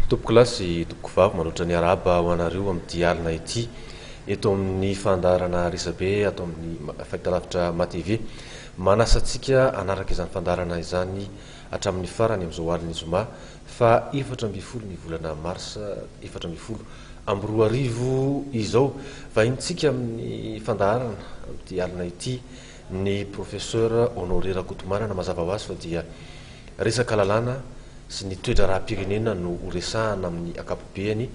Tompoko lasy tompoko vavy manoatra ny araba ho anareo amin'ity alina ity eto amin'ny fandarana Risabe atao amin'ny fahitalavitra MATV manasantsika anaraka izany fandarana izany hatramin'ny farany amin'izao alina zoma fa 4 ny volana Marsa 2024 izao vahintsika amin'ny fandarana amin'ity alina ity ny professeur Honoré Rakotomanana mazava ho azy fa dia resaka lalàna sy ny toetra raha-pirenena no resahana amin'ny akapobeany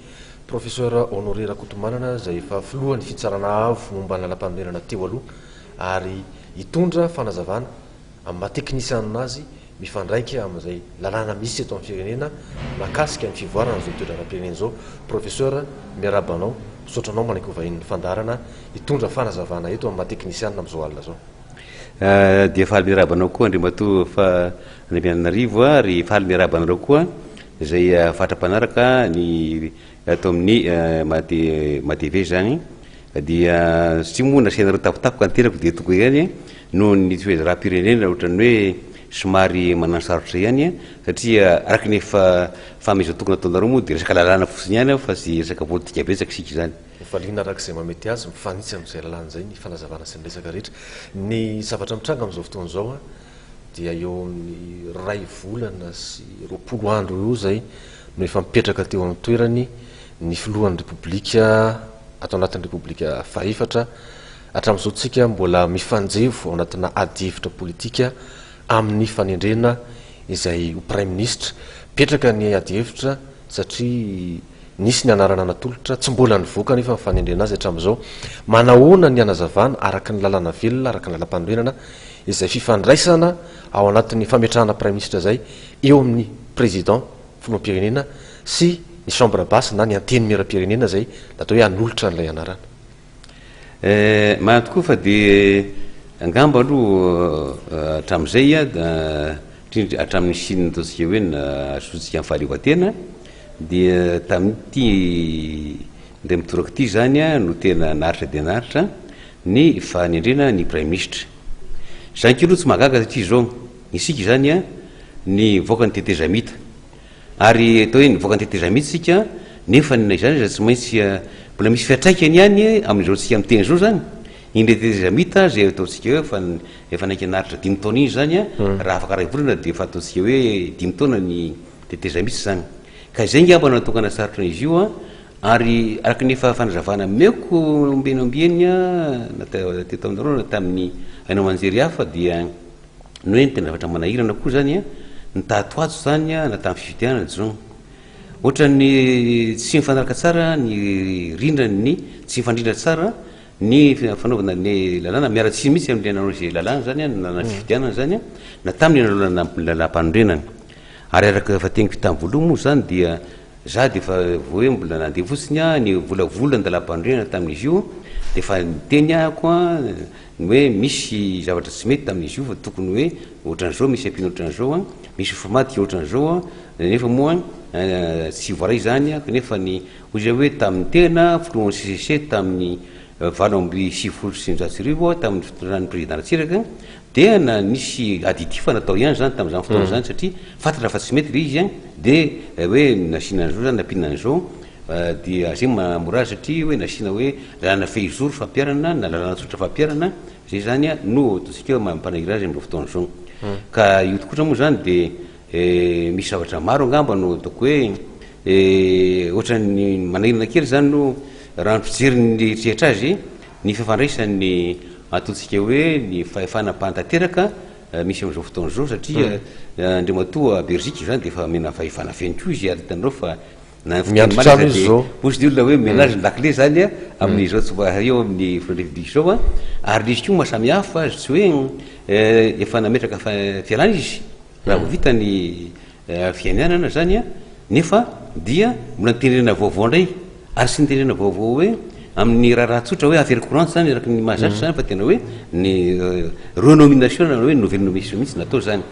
professeur Honoré Rakotomanana izay efa filohan'ny fitsarana avo momba ny lalam-panorenana teo aloha ary hitondra fanazavana amin'ny maha-teknisianinazy mifandraika amin'izay lalàna misy eto amin'ny firenena makasika ny fivoarana izao toetra raha-pirenena izao professeur miarabanao misaotranao manaiky ho vahin'ny fandarana hitondra fanazavana eto amin'ny maha-teknisianina amin'izao alina zao. Dia faly miarabanao koa Andriamatoa fa Antananarivo ary faly miarabanareo koa izay fatra-panaraka ny atao amin'ny MATV zany dia tsy moa nasianareo tapotapoka anterako dia toko ihany noho ny toetra raha-pirenena ohatrany hoe somary manansarotra ihany satria araka ny efa famezao tokony ataonareo moa dia resaka lalàna fotsiny ihany fa sy resaka politika betsaka isika zany. Faliana araka izay mamety azy mifanitsy amin'izay lalàna izay ny fanazavana sy ny resaka rehetra ny zavatra mitranga amin'izao fotoana izao dia eo amin'ny 2 volana sy 20 andro eo zay no efa mipetraka teo amin'ny toerany ny filohan'ny repoblika atao anatin'ny repoblika fahefatra hatramin'izao tsika mbola mifanjevo ao anatina ady hevitra politika amin'ny fanendrena izay ho prime ministre petraka ny ady hevitra satria nisy ny anarana natolotra tsy mbola nivoaka nefa mifanendrena azy hatramin'izao manahoana ny anazavana araka ny lalàna velona araka ny lalam-panorenana izay fifandraisana ao anatin'ny fametrahana prime ministre zay eo amin'ny président filoham-pirenena sy ny chambre basse na ny anteny miara-pirenena zay natao hoe hanolotra n'ilay anarana. Mahana tokoa fa dia angamba aloha hatramin'izay hatramin'ny sinina ataontsika hoe nasotsika amin'ny fahaleovan-tena dia tamin'ity ndray mitoraka ity zany no tena naritra dia naritra ny fanendrena ny prime ministre zany kilo tsy mahagaga satria zao isika zany ny voaka ny tetezamita ary atao hoe ny voaka ny tetezamita sika nefa ny zany tsy maintsy mbola misy fiatraikany ihany amin'izao tsika miteny zao zany indre tetezamita zay ataontsika hoe efa naiky naritra 5 taona iny zany raha afaka ray volana dia efa ataontsika hoe 5 taona ny tetezamita zany ka izay ngamba natokana sarotra izy io ary araka ny efa fanazavana meko ombenambeny teto aminareo na tamin'ny ainao manjery hafa dia no hoe ny tena zavatra manahirana koa zany ny tahatoato zany na tamin'ny fifidianana zao ohatrany tsy mifanaraka tsara ny rindrany tsy mifandrindra tsara ny fanaovana ny lalàna miaratsy mihitsy amin'le nanao izay lalàna zany na fifidianana zany na tamin'ny nalolana lalam-panorenana ary araka fa teniko tamin'ny voaloha moa zany dia za dia efa hoe mbola nandeha fotsiny ny volavolana dalam-panorenana tamin'izy io dia efa niteny ahako hoe misy zavatra tsy mety tamin'izy io fa tokony hoe ohatran'izao misy ampiana ohatran'izao misy formatika ohatran'izao nefa moa tsy voaray zany kanefa ny ozy hoe tamin'ny tena filohan'ny CCC tamin'ny 7 tamin'ny fitondran'ny président Ratsiraka dia na nisy adity fa natao ihany zany tamin'izany fotoana zany satria fantatra fa tsy mety le izy dia hoe nasiana an'izao zany nampiana an'izao dia zay mamora satria hoe nasiana hoe lalàna fehizoro fampiarana na lalàna tsotra fampiarana zay zany no ataontsika mampanahira azy amin'izao fotoana zao ka io tokotra moa zany dia misy zavatra maro angamba no ataoko hoe ohatran'ny manahirana kely zany no raha ny fijery ny rehetra azy ny fifandraisan'ny ataontsika hoe ny fahefana mpantanteraka misy amin'izao fotoana zao satria Andriamatoa Belgique zany dia efa mena fahefana feno koa izy ary hitanareo fa miantotrano izy zao posy ny olona hoe menage ny lakile zany amin'izao tsy eo amin'ny république zao ary izy koa mahasamihafa tsy hoe efa nametraka fialana izy raha ho vita ny fiainanana zany nefa dia mbola nitendrena vaovao ndray ary sy nitendrena vaovao hoe amin'ny raha tsotra hoe affaire courante zany araka ny mahazatra zany fa tena hoe ny renomination na hoe nouvelle nomination mihitsy natao zany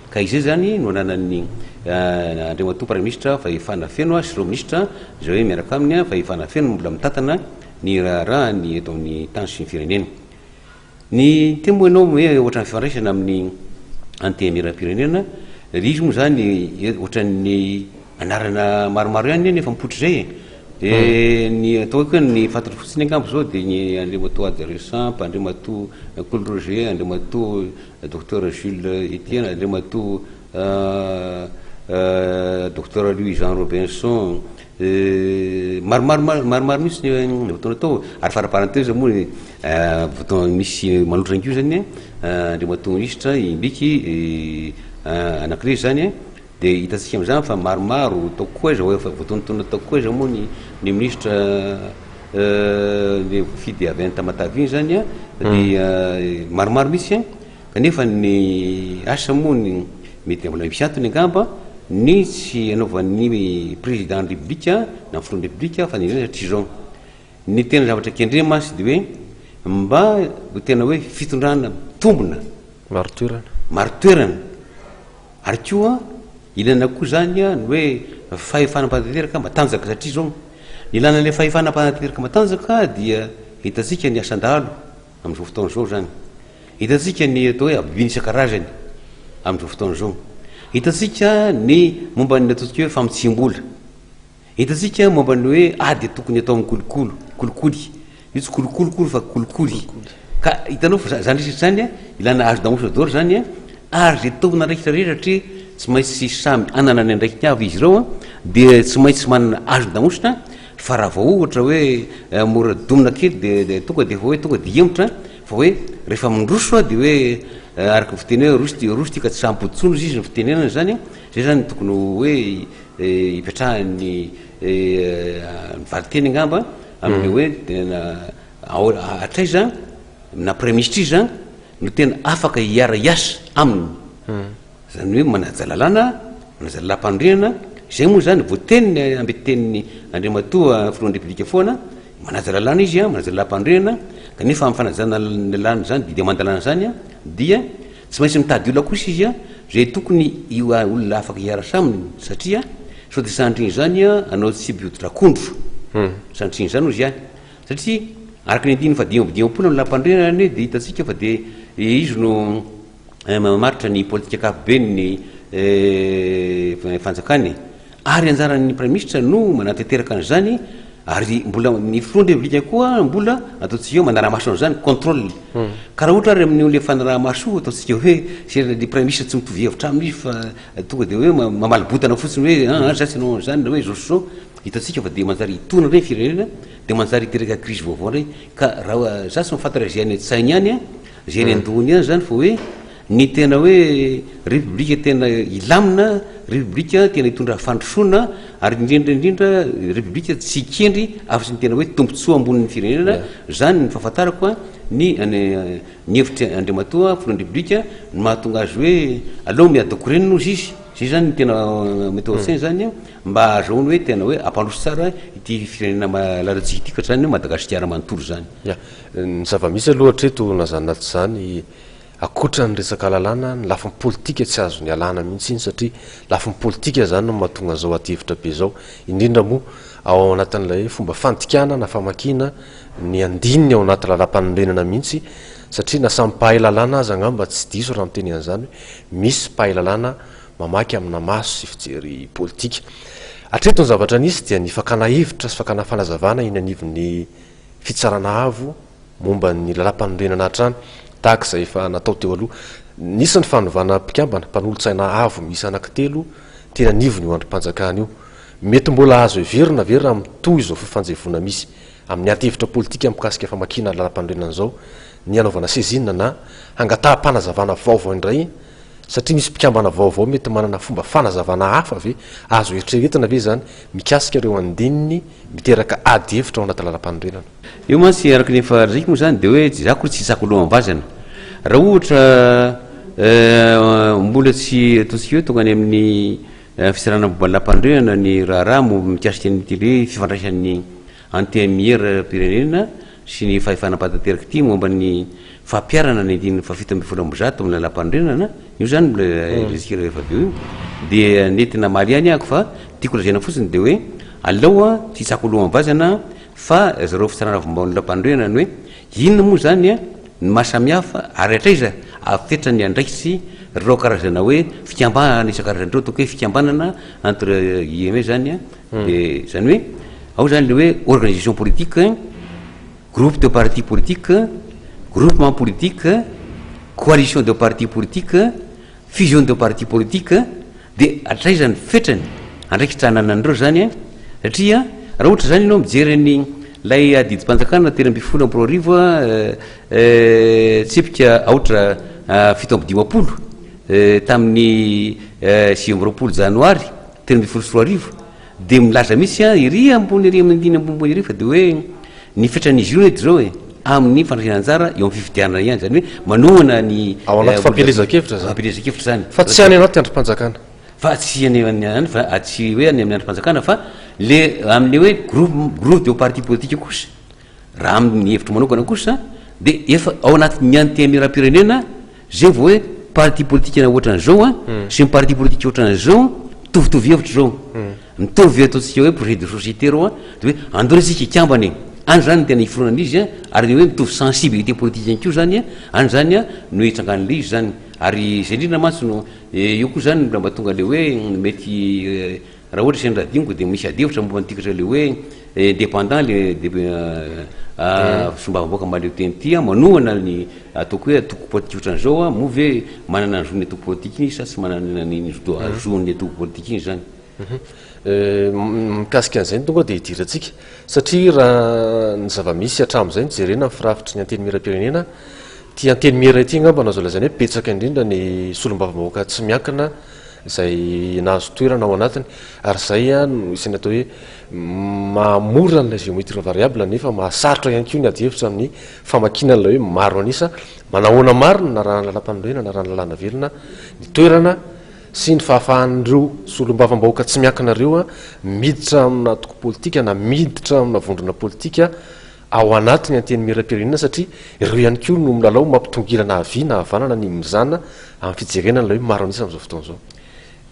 ka izay zany no ananan'ny Andriamatoa prime ministre fahefana feno sy reo ministre zay hoe miaraka aminy fahefana feno mbola mitatana ny raha ny eto amin'ny tany sy ny firenena ny temo ianao hoe ohatran'ny fifandraisana amin'ny anteny miara-pirenena izy moa zany ohatran'ny anarana maromaro ihany nefa mipotry zay ny atao koa ny fantatra fotsiny angambo zao dia ny Andriamato Adrien Samp, Andriamato Coly Roger, Andriamato docteur Jules Etienne, Andriamato docteur Louis Jean Robinson, maromaro misy votoana atao ary fara-parenthèse moa votoana misy manotra ankio zany Andriamato ministre imbiky anankiray zany dia hitantsika am'izany fa maromaro tao koa iza hoe voatoanotona tao koa iza moa ny ministre le fidy avy any Tamatavy zany dia maromaro misy kanefa ny asa moa ny mety mbola misy antony angamba ny tsy anaovan'ny président de république na front de république fa ny satria zao ny tena zavatra kendre masy dia hoe mba tena hoe fitondrana tombona marotoerana ary koa ilana koa zany ny hoe fahefanam-panatanteraka matanjaka satria zao ny ilana le fahefanam-panatanteraka matanjaka dia hitantsika ny asandalo amin'izao fotoana zao zany, hitantsika ny atao hoe abiny isan-karazany amin'izao fotoana zao, hitantsika ny momba ny ataontsika hoe famotsim-bola, hitantsika momba ny hoe ady tokony atao amin'ny kolikoly io tsy kolikoly fa kolikoly ka hitanao fa zany zany ilana age d'ambassadeur zany ary zay taona raikitra rehetra satria tsy maintsy samy anana ny andraiky avy izy ireo dia tsy maintsy manana age d'ambassadeur fa raha vao ohatra hoe mora domina kely dia tonga dia hoe tonga dia emotra fa hoe rehefa mindroso dia hoe araka ny fiteny hoe roso ty ka tsy sampoditsono izy ny fitenenana zany zay zany tokony hoe hipetrahan'ny valiteny angamba amin'ny hoe tena atraiza na premier ministre izy no tena afaka hiara iasa aminy zany hoe manaja lalàlam-pandriana zay moa zany voateniny ambeteniny Andriamatoa front république foana manaja lalàna izy manaja lalàm-pandriana kanefa amin'ny fanajana lalàna zany dia mandalàna zany dia tsy maintsy mitady olona kosa izy zay tokony olona afaka hiara saminy satria sao dia sandriny zany anao tsy biodrakondro sandriny zany ozy satria araka ny andiny fa dimapona amin'ny lalàm-pandriana dia hitantsika fa dia izy no maritra ny politika akapobeny ny fanjakany ary anjaran'ny premier ministre no manatanteraka an'izany ary mbola ny front de république koa mbola ataontsika hoe manara-maso an'izany contrôle ka raha ohatra ary amin'le fanaraha-maso ataontsika hoe le premier ministre tsy mitovy hevitra aminy izy fa tonga dia hoe mamalibotana fotsiny hoe zasy anao an'izany na hoe zao hitantsika fa dia manjary hitona reny firenena dia manjary hiteraka crise vaovao reny ka raha zasy mifantatra zay any an-tsainy ihany zay any an-dohony ihany zany fa hoe ny tena hoe république tena ilamina, république tena hitondra fandrosoana ary indrindra république tsy kendry afa-tsy ny tena hoe tombontsoa ambonin'ny firenena zany ny fahafantarako ny hevitra Andriamatoa front république no mahatonga azy hoe aloha miadako reny nozy izy zay zany tena mety ao-tsainy zany mba azahoany hoe tena hoe ampandroso tsara ity firenena malalantsika ity ka zany hoe Madagasikara manontolo zany ny zava-misy aloha hatreto nazanaty zany akoatra ny resaka lalàna ny lafin'ny politika tsy azo ny alàna mihitsy iny satria lafin'ny politika zany no mahatonga zao atyhevitra be zao indrindra moa ao anatin'ilay fomba fantikana na famakina ny andininy ao anaty lalam-panondrenana mihitsy satria na samy mpahay lalàna azy angamba tsy diso raha miteny an'izany hoe misy mpahay lalàna mamaky amina maso sy fijery politika hatreto ny zavatra nisy dia ny fakana hevitra sy fakana fanazavana iny anivon'ny fitsarana avo momba ny lalam-panondrenana hatrany tahaka izay efa natao teo aloha nisy ny fanovana mpikambana mpanolontsaina avo misy anankitelo tena nivony io androm-panjakana io mety mbola azo everina verina mitoy izao fifanjevona misy amin'ny atyhevitra politika mikasika famakina lalam-pandrenana zao ny anaovana sezina na hangataham-panazavana vaovao indray satria misy mpikambana vaovao mety manana fomba fanazavana hafa ve azo eritreretina ve zany mikasika ireo andininy miteraka ady hevitra ao anaty lalam-pandrenana io masy araka ny efa raiky moa zany dia hoe zako tsy hisako loha mivazana raha ohatra mbola tsy ataontsika hoe tonga any amin'ny fisarana momba lalam-pandrenana ny raharaha mikasika ny tele fifandraisan'ny antémière pirenena sy ny fahefanam-panatanteraka ity momba ny fampiarana ny andininy fafito amby folo ambizato amin'ny lalam-pandrenana io zany mbola resika rehefa be io dia nentina maly ihany ahako fa tiako lazaina fotsiny dia hoe aloha tsy hisako loha mivazana fa zareo fisarana momba ny lalam-pandrenana hoe inona moa zany ny mahasamihafa ary atraiza afetrany andraikitsy reo karazana hoe fikambanana isan-karazanyreo ataoko hoe fikambanana entre guillemets zany a de zany hoe ao zany le hoe organisation politique, groupe de parti politique, groupement politique, coalition de parti politique, fusion de parti politique, de atray zany fetrany andraikitranana an'ireo zany a satria raha ohatra zany ianao mijeriny lay adidi-panjakana telo amby folo ampy roa arivo tsipika aotra fito amby dimapolo tamin'ny sivy amby roapolo janoary telo amby folo sy roa arivo de milaza mihitsy a iry ambony iry amin'ny dimy ambony iry fa de hoe ny fetran'izy io edy zao e amin'ny fandraisana anjara eo amin'ny fifidianana ihany zany hoe manohana ny ao anaty fampielezan-kevitra zany fampielezan-kevitra zany fa tsy any anaty androm-panjakana fa tsy any fa tsy hoe any amin'ny androm-panjakana fa le amin'le hoe groupe de parti politique kosa raha amin'ny hevitro manokana kosa de efa ao anatin'ny antemira-pirenena zay vao hoe parti politique na ohatran'izao a sy ny parti politique ohatran'izao mitovitovy hevitra zao mitovy ataontsika hoe projet de société reo a de hoe andao resika ikambany any zany tena iforonan' izy a ary hoe mitovy sensibilité politique any ko zany a any zany a no hitsangan'le izy zany ary zay indrindra mantsy no io koa zany mba tonga le hoe mety raha ohatra seny raha diniko de misy adevitra momba nytikatra le hoe indépendant le sombavamboaka maleo teny ty a manohana ny ataoko hoe atoko politique ohatran'izao a mo ve manana ny zony atoko politique iny sa tsy manana ny zony atoko politique iny zany mikasika an'izay ny tonga de hidirantsika satria raha ny zava-misy hatramin'izay ny jerena ny firafitry ny anteny miram-pirenena ty anteny mira ity ngamba nazo lazany hoe petsaka indrindra ny solombavamboaka tsy miankina zay nahazo toerana ao anatiny ary zay a no isany atao hoe mamora n'la géométrie variable nefa mahasarotra ihany ko ny adihevitra amin'ny famakinan'la hoe maro anisa manahoana marina na raha lalam-panorena na raha ny lalàna velona ny toerana sy ny fahafahan'ireo solombavamboaka tsy miankinareo a miditra amina toko politika na miditra amina vondrona politika ao anatiny anteny miram-pirenena satria ireo ihany ko no milalao mampitongilana avy na havanana ny mizana amin'ny fijerenana la hoe maro anisa am'izao fotoana zao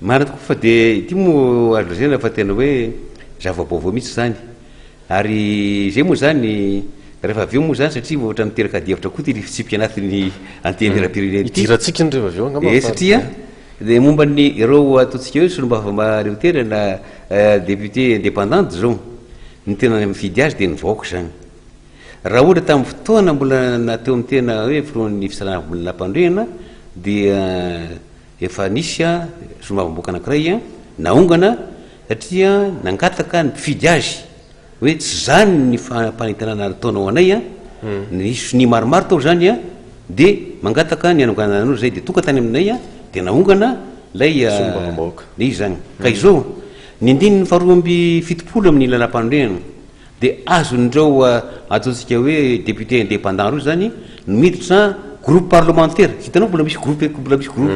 marina tokoa fa de ity mo azo lazena fa tena hoe zava-baovao mihitsy zany ary zay moa zany rehefa aveo moa zany satria ohatra miteraka adihevitra koa ty fitsipika anatin'ny anteny miram-pirenena idirantsika ny rehefa aveo angamba satria de momba ny ireo ataontsika hoe solombavambareo tena na député indépendante zao ny tena mifidy azy de ny vahoaka zany raha ohatra tamin'ny fotoana mbola nateo amin'ny tena hoe firoan'ny fisarana lampandrehana dia efa nisy a solombavamboaka anankiray a naongana satria nangataka ny mpifidy azy hoe tsy zany ny fampanentanana taonao anay a ny maromaro tao zany a de mangataka ny anongananao zay de tonga tany aminay a de naongana lay solombavamboaka le izy zany ka izao ny andininy faharoa amby fitopolo amin'ny lalam-pandrehana de azon'ireo ataontsika hoe député indépendant reo zany no miditra groupe parlementaire hitanao mbola misy groupe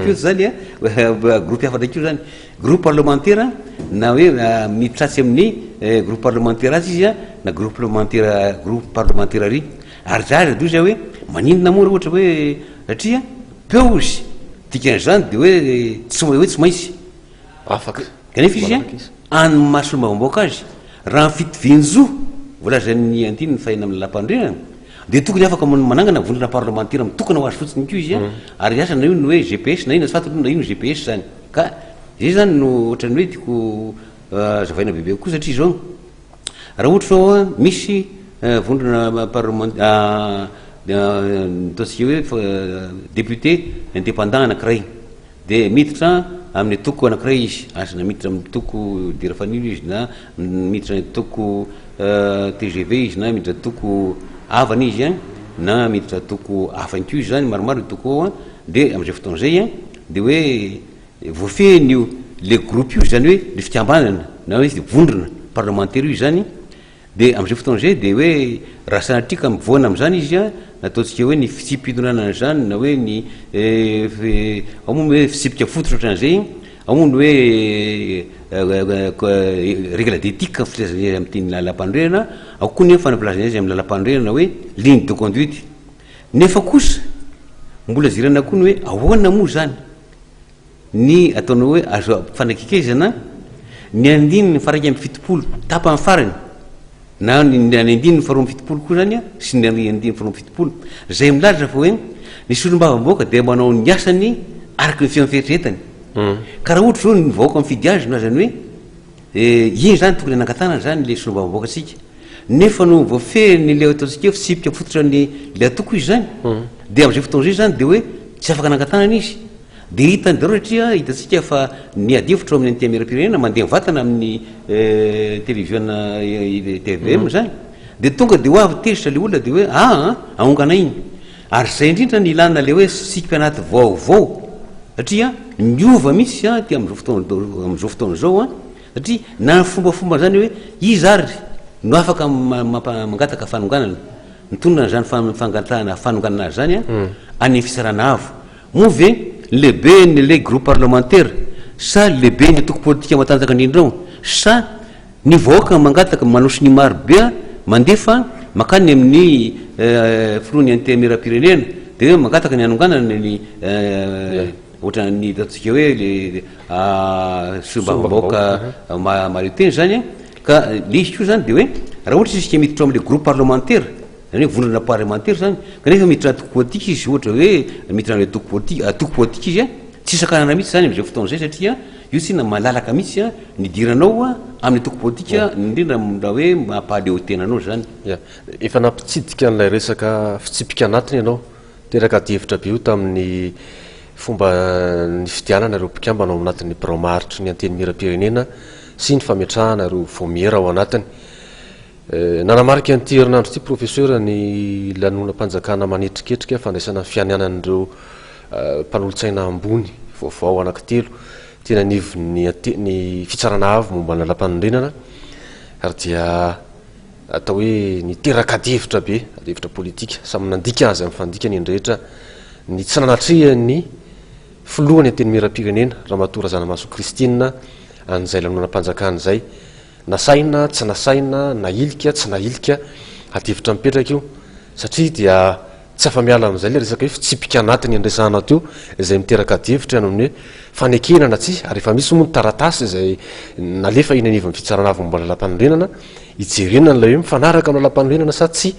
io zany a groupe hafa ndraiky io zany groupe parlementaire na hoe mitratsy amin'ny groupe parlementaire azy izy a na groupe parlementaire ary ary zaza do zay hoe maninona moa raha ohatra hoe satria peo izy dikan'izany de hoe tsy maintsy afaka kanefa izy a any mahasolomavamboaka azy raha mifitovinjo volazan'ny andiny ny fahina amin'ny lampandrenana de tokony afaka manangana vondrona parlementaire mitokana ho azy fotsiny ko izy a ary asana io no hoe GPS na ino sy fantatra na ino GPS zany ka zay zany no ohatrany hoe tiako zavaina bebe koa satria zao raha ohatra zao misy vondrona ataontsika hoe député indépendant anankiray de miditra amin'ny toko anankiray izy asana miditra amin'ny toko dirafanilo izy na miditra toko TGV izy na miditra toko avana izy a na miditra toko afany ko izy zany maromaro toko ao a de am'izay fotoana zay a de hoe voafehiny io le groupe io zany hoe le fikambanana na hoe vondrona parlementaire io zany de am'izay fotoana zay de hoe raha sanatrika mivoana am'zany izy a nataontsika hoe ny fitsipidonana zany na hoe ny ao moa hoe fitsipika fototra ohatran'izay ao moa ny hoe règle d'éthique filazana azy amin'ny teny lalam-pandrehana ao koa ny fanapilazana azy amin'ny lalam-pandrehana hoe ligne de conduite nefa kosa mbola zirana koa ny hoe ahoana moa zany ny ataonao hoe azo fanakekezana ny andininy faraiky amby fitopolo tapa amin'ny farany na ny andininy faharoa amby fitopolo koa zany a sy ny andininy faharoa amby fitopolo zay milaza fa hoe ny solombavam-boaka dia manao ny asany araky ny fiamfeitretany ka raha ohatra zao ny vahoaka mifidy azy no zany hoe iny zany tokony anangatanana zany le solombavam-boaka atsika nefa no voafe ny le ataontsika fitsipika fototra ny le atoko izy zany dia am'izay fotoana zay zany dia hoe tsy afaka anangatanana izy dia hitany dareo satria hitantsika fa ny adifotro amin'ny antemera-pirenena mandeha vatana amin'ny télévision TVM zany dia tonga dia ho avy tezitra le olona dia hoe aongana iny ary zay indrindra ny ilana le hoe sikipy anaty vaovao satria miova misy ty am'izao fotoana zao satria na fombafomba zany hoe izy ary no afaka mangataka fanonganana nitonona zany fangatahana fanonganana azy zany any fisarana avo moa ve lehibe nyle groupe parlementaire sa lehibe ny toko politika matanjaka indrindrao sa ny vahoaka mangataka manosy ny marobe mandefa makany amin'ny filoany antemera-pirenena dia hoe mangataka ny anonganana ny ohatra ny ataontsika hoe le solombavam-bahoaka mario teny zany ka le izy ko zany dia hoe raha ohatra izy ka miditra am'le groupe parlementaire zany hoe vondrana parlementaire zany kanefa miditra toko politika izy ohatra hoe miditra am'le toko politika izy tsy sakanana mihitsy zany am'izay fotoana zay satria io tsina malalaka mihitsy ny diranao amin'ny toko politika indrindra raha hoe mampaleo tenanao zany efa nampitsidika an'ilay resaka fitsipika anatiny ianao teraka dihevitra be io tamin'ny fomba ny fidianana ireo mpikambana ao anatin'ny bromaritry ny anteny mira-pirenena sy ny fametrahana ireo vomiera ao anatiny nanamarika nyity herinandro ity professeur ny lanonam-panjakana manetriketrika fandraisana fianianan'ireo mpanolotsaina ambony vaovao anankitelo tena nivo ny fitsarana avo momba ny lalam-panondrenana ary dia atao hoe niteraka adihevitra be adihevitra politika samy nandika azy amin'ny fandika ny indrehetra ny tsy nanatria ny filohany anteny mira-pirenena raha matora zanamaso Kristina an'izay lanonam-panjakana zay nasaina tsy nasaina nailika tsy nailika adihevitra mipetraka io satria dia tsy afa-miala amin'izay le resaka hoe fitsipika anatiny andresahana teo izay miteraka adihevitra iano amin'ny hoe fanekenana tsy ary efa misy moa ny taratasy izay nalefa iny aniva mifitsarana avy momba lalam-panondrenana ijerena n'ilay hoe mifanaraka amin'ny lalam-panondrenana sa tsy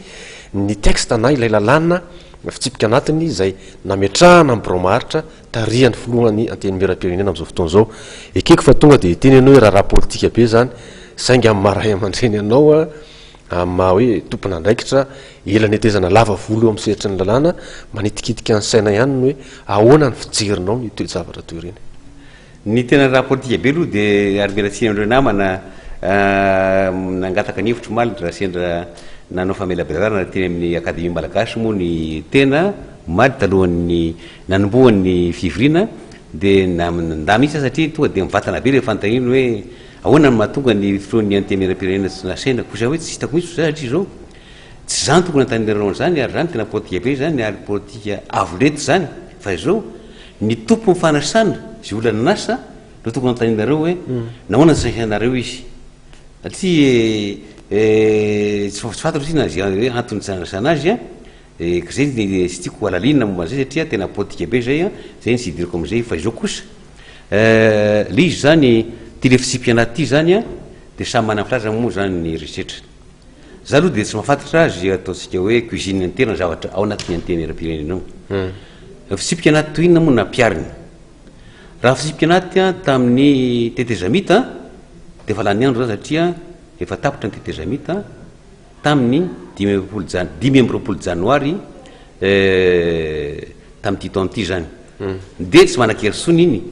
ny texte na ilay lalàna fitsipika anatiny izay nametrahana amin'ny bromaritra tarihany filohany anteny mira-pirenena am'izao fotoana zao ekeko fa tonga dia teny ianao hoe raha politika be zany saingy amin'ny maray aman-dreny ianao maha hoe tompona andraikitra elany etezana lava volo eo amin'ny seritry ny lalàna manitikitika ny saina ihany ny hoe ahoana ny fijerinao ny toejavatra toy ireny ny tena raha politika be aloha dia ary melatsina andreo namana nangataka ny hevitro maliny raha sendra nanao famelabelarana teny amin'ny akademia malagasy moa ny tena maly talohan'ny nanombohan'ny fivirina dia nda misy satria tonga dia mivatana be le fantaniny hoe ahoana ny mahatonga ny filohan'ny antemera-pirenena tsy nasaina kosa hoe tsy hitako misy satria zao tsy zany tokony antanirao zany ary zany tena politika be zany ary politika avolety zany fa izao ny tompo mifanasana zay olana nasa no tokony antaninareo hoe nahoana ny saisanareo izy satria tsy fantatro sy na hoe antony sanasana azy ka zay sy tiako alalina momba an'izay satria tena politika be zay zay ny sy idiriko am'izay fa izao kosa le izy zany ty le fitsipy anaty ty zany dia samy mana filaza moa zany ny resetra za aloha dia tsy mahafantatra azy ataontsika hoe cuisine antena zavatra ao anatin'ny antemera-pirenena ao fitsipika anaty to inona moa nampiariny raha fitsipika anaty tamin'ny tetezamita dia efa lany andro za satria efa tapotra ny tetezamita tamin'ny 5 janoary tamin'ity taon'ity zany dia tsy manan-kerisony iny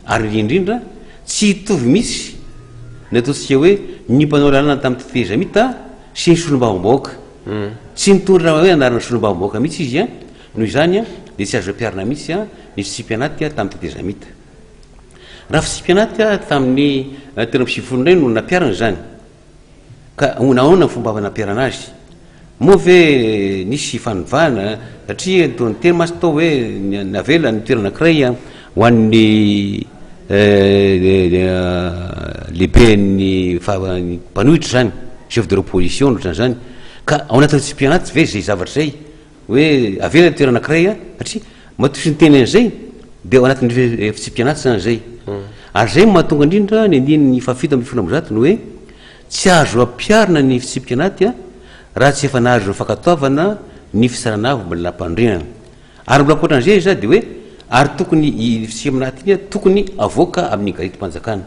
ary indrindra tsy hitovy misy ny ataontsika hoe ny mpanao lalàna tamin'ny tetezamita sy ny solombavam-bahoaka tsy nitondra hoe anarana solombavam-bahoaka mihitsy izy noho izany dia tsy azo ampiarina mihitsy ny fitsipy anaty tamin'ny tetezamita raha fitsipy anaty tamin'ny tena misifolonay no nampiarana zany ka nahoana ny fomba nampiarana azy moa ve nisy fanovana satria ny teny masy tao hoe navela ny toerana ankiray ho an'ny lehibe ny mpanohitra zany chef de l'opposition ohatran'izany ka ao anatin'ny fitsipy anaty ve zay zavatra zay hoe avela ny toerana ankiray satria matosy ny teny an'izay dia ao anatin'ny fitsipy anaty zany zay ary zay mahatonga indrindra ny andiny fafito amby folo am'zato no hoe tsy azo ampiarina ny fitsipika anaty raha tsy efa nahazo ny fankatoavana ny fisarana avo mbola lampandrenana ary mbola koatran'izay za de hoe ary tokony fiseminaty iny tokony avoaka amin'ny garety-mpanjakana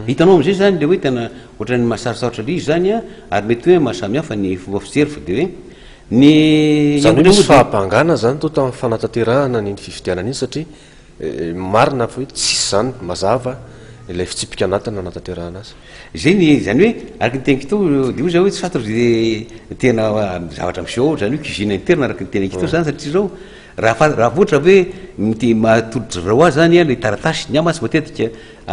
hitanao am'izay zany le hoe tena ohatrany mahasarosarotra le izy zany a ary mety hoe mahasamy hafa ny fomba fijery fa de hoe ny zany hoe misy fahampangana zany to tamin'ny fanatanterahana ny fifidianana iny satria marina fa hoe tsisy zany mazava ilay fitsipika anatiny anatanterahana azy zay ny zany hoe araky ny tenikito de io za hoe tsy fatotra de tena zavatra miseho zany hoe cuisine interne araky ny tenikito zany satria zao raha voatra hoe mity mahatolotry raoa zany a le taratasy ny amasy matetika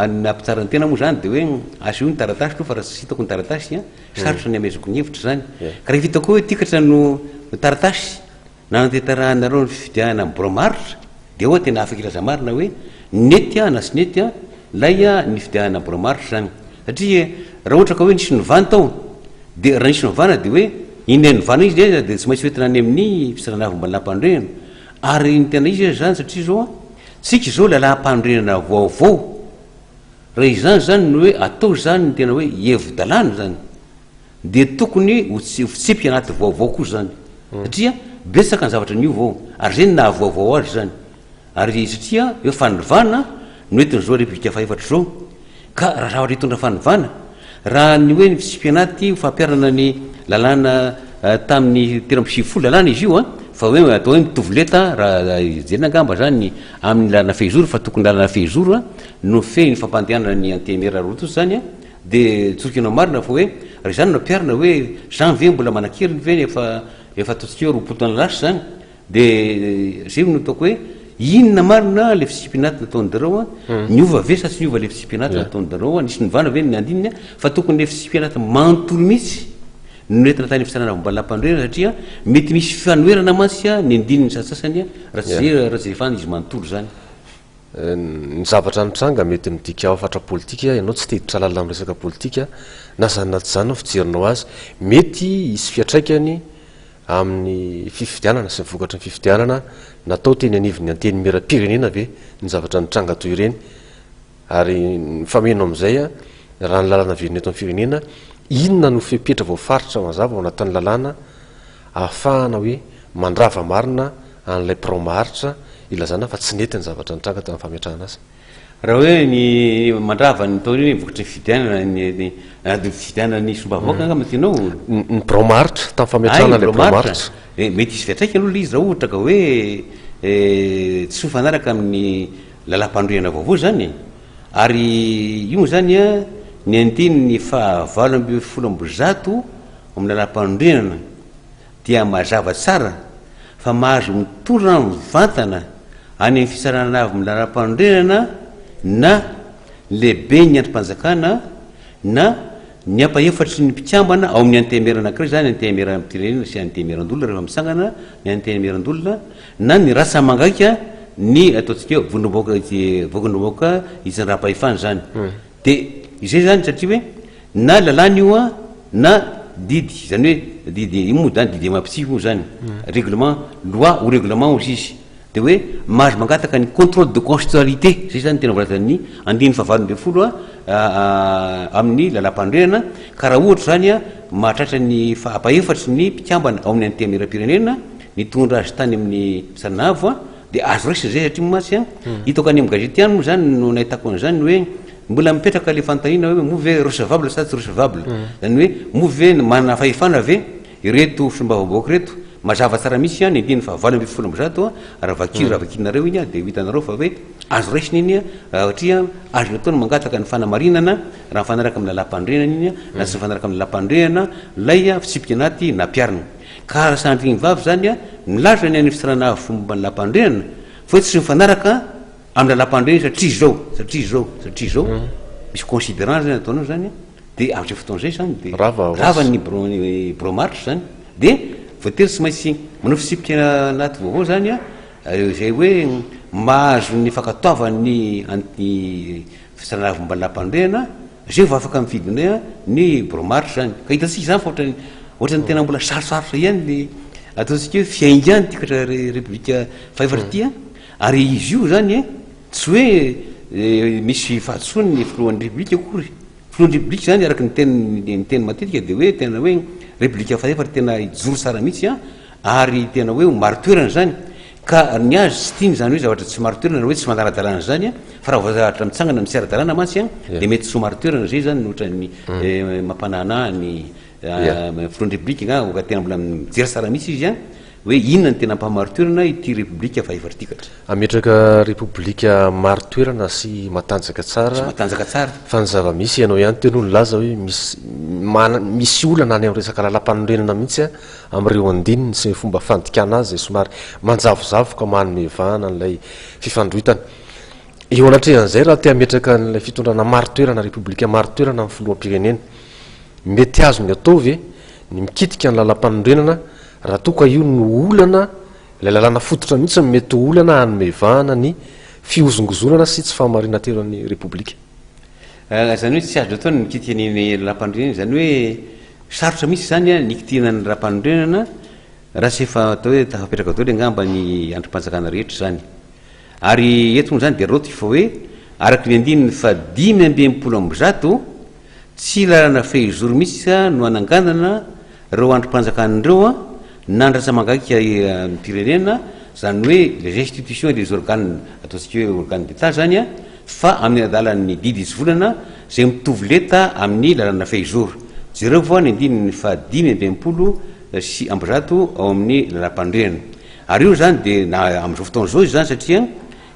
nampitsara ny tena moa zany de hoe asio ny taratasy to fa raha tsy hitako ny taratasy a sarotra ny amezako ny hevitra zany ka rehefa hitako hoe tikatra no taratasy nanatentarahanareo ny fifidianana bromaritra de oa tena afaka ilaza marina hoe nety a na sy nety a lay a ny fidianana bromaritra zany satria raha ohatra ka hoe nisy novana tao de raha nisy novana de hoe iny novana izy de tsy maintsy hoentina any amin'ny fisaranavombanapandrenana ary ny tena izy zany satria zao a tsika zao lalampandrenana vaovao raha izany zany no hoe atao zany ny tena hoe hevo-dalàna zany de tokony fitsipika anaty vaovao koa zany satria betsaka ny zavatra nio vao ary zay nahavaovao azy zany ary satria eo fanovana no entiny zao republika faefatra zao ka raha zavatra hitondra fanovana raha ny hoe ny fitsipika anaty fampiarana ny lalàna tamin'ny terampisivifolo lalàna izy io a fa hoe atao hoe mitovoleta raha jerena angamba zany amin'ny lalana fehizoro fa tokony lalana fehizoro a no fe ny fampandehanana ny antemera rotos zany a de tsorokinao marina fa hoe raha zany no ampiarina hoe janvier mbola manankiriny ve efa ataontsika roapolotana lasy zany de zay no ataoko hoe inona marina le fisipinaty nataon'dareo a niova ve sa tsy niova le fisipinaty nataon'dareo a nisy novana ve ny andininy a fa tokony le fisipinaty manontolo mihitsy noentina tany fisarana vombalampadrena satria mety misy fanoerana mantsy a ny andininy sasasany a raha tsy refany izy manontolo zany ny zavatra nitranga mety midika afatra politika ianao tsy teditra lalina amin'ny resaka politika na zany na tsy zany no fijerinao azy mety hisy fiatraikany amin'ny fifidianana sy mivokatry ny fifidianana natao teny anivony anteny mera-pirenena ve ny zavatra nitranga toy ireny ary fameno am'izay a raha ny lalana vireny eto amin'ny firenena inona no fepetra voafaritra mazava ao anatin'ny lalàna ahafahana hoe mandrava marina an'ilay promaharitra ilazana fa tsy nety ny zavatra nitranga tamin'ny fametrahana azy raha hoe ny mandrava ny tao reny vokatry ny fifidianana fifidianana ny somba avoaka angamba tinao ny promaharitra tamin'ny fametrahana lay promaharitra mety isy fiatraika aloha le izy raha ohatra ka hoe tsy mifanaraka amin'ny lalam-pandroana vaovao zany ary io zany a ny andininy fahavalo amby folo amby zato amin'ny lalam-pandroenana dia mazava tsara fa mahazo mitondra mivantana any amin'ny fisarana avy amin'ny lalam-pandroenana na lehibe ny androm-panjakana na ny ampahefatry ny mpitiambana ao amin'ny antemerana ankiray zany antemeram-pirenena sy antemeran-dolona rehefa misangana ny antemeran-dolona na ny rasa mangaika ny ataontsika voakondomboaka izy raha-pahefany zany de izay zany satria hoe na lalàna io a na didy zany hoe didy io moa zany didy mampitsy moa zany règlement loi ou règlement ozy izy de hoe mahazo mangataka ny contrôle de constitutionnalité zay zany tena volatany andiny fahavalombe folo a amin'ny lalam-pandroenana ka raha ohatra zany a mahatratra ny ampahefatry ny mpitiambana ao amin'ny antemera-pirenena nitondra azy tany amin'ny fisarana avo a de azo raisina zay satria momatsy a hitako any amin'ny gazety any moa zany no nahitako an'izany hoe mbola mipetraka le fanontaniana hoe move recevable sa tsy recevable zany hoe move manana fahefana ve ireto fomba vaobaoka reto mazava tsara misy a ny andiny fahavalo amby folo amby zato a raha vakirinareo iny a de hitanareo fa hoe azo raisina iny a satria azo nataony mangataka ny fanamarinana raha mifanaraka amin'ny lalam-pandrenana iny a na tsy mifanaraka amin'ny lalam-pandrenana lay a fitsipika anaty nampiarina ka raha sandriny vavy zany a milaza ny any fisarana fomba ny lalam-pandrenana fa tsy mifanaraka amin'ny lalam-pandrenana satria zao misy considérant zany ataonao zany de am'izay fotoan'izay zany de rava ny bromaritra zany de voatery tsy maintsy manao fisipika anaty vaovao zany a zay hoe mahazo ny fankatoavany fisarana vomba lalam-pandrenana zay vo afaka mifidina ny bromaritra zany ka hitantsika zany fa ohatrany tena mbola sarosarotra ihany le ataontsika hoe fiaingany tikatra republika faefatra ty a ary izy io zany tsy hoe misy fahatsony ny filohan'ny republika akory filohan'ny republika zany araky ny teny matetika de hoe tena hoe republika faefatra tena ijoro tsara mihitsy a ary tena hoe maro toerana zany ka ny azy sy tiany zany hoe zavatra tsy marotoerana hoe tsy mandaradalana zany fa raha vozahatra mitsangana ny tsy ara-dalàna matsy de mety tsy marotoerana zay zany nohatra ny mampanana ny front république ka tena mbola mijery tsara mihitsy izy hoe inona ny tena mpahamarotoerana ity république vaivartikatra ametraka république marotoerana sy matanjaka tsara matanjaka tsara fa ny zava-misy ianao ihany teno ny laza hoe misy olana any am'resaka lalam-panorenana mihitsy am'ireo andininy sy fomba fandikana azy zay somary manjavozavoka manomevahana n'lay fifandroitana eo anatrehan'izay raha te ametraka n'lay fitondrana marotoerana république marotoerana amin'ny filoham-pirenena mety azo ny ataovy ny mikitika ny lalam-panorenana raha toka io no olana lay lalàna fototra mihitsy mety olana anomevahana ny fiozongozonana sy tsy fahamarina teran'ny république zany hoe tsy azo atao ny mikitika ny lalam-panorenana zany hoe sarotra misy zany nikitiana ny lalam-panorenana raha tsy efa atao hoe tafapetraka dao le angamba ny androm-panjakana rehetra zany ary etony zany de roty fa hoe araky ny andininy fa 520 tsy lalàna fehizoro mihitsy no ananganana reo androm-panjakan'ireo nandrasa mangakika ny pirenena zany hoe les institutions et les organes ataontsika hoe organe d'état zany fa amin'ny adalan'ny didy izy volana zay mitovy leta amin'ny lalàna fehizoro jereo voa ny andininy fa 520 sy ambizato ao amin'ny lalam-panorenana ary io zany de na am'izao fotoana zao izy zany satria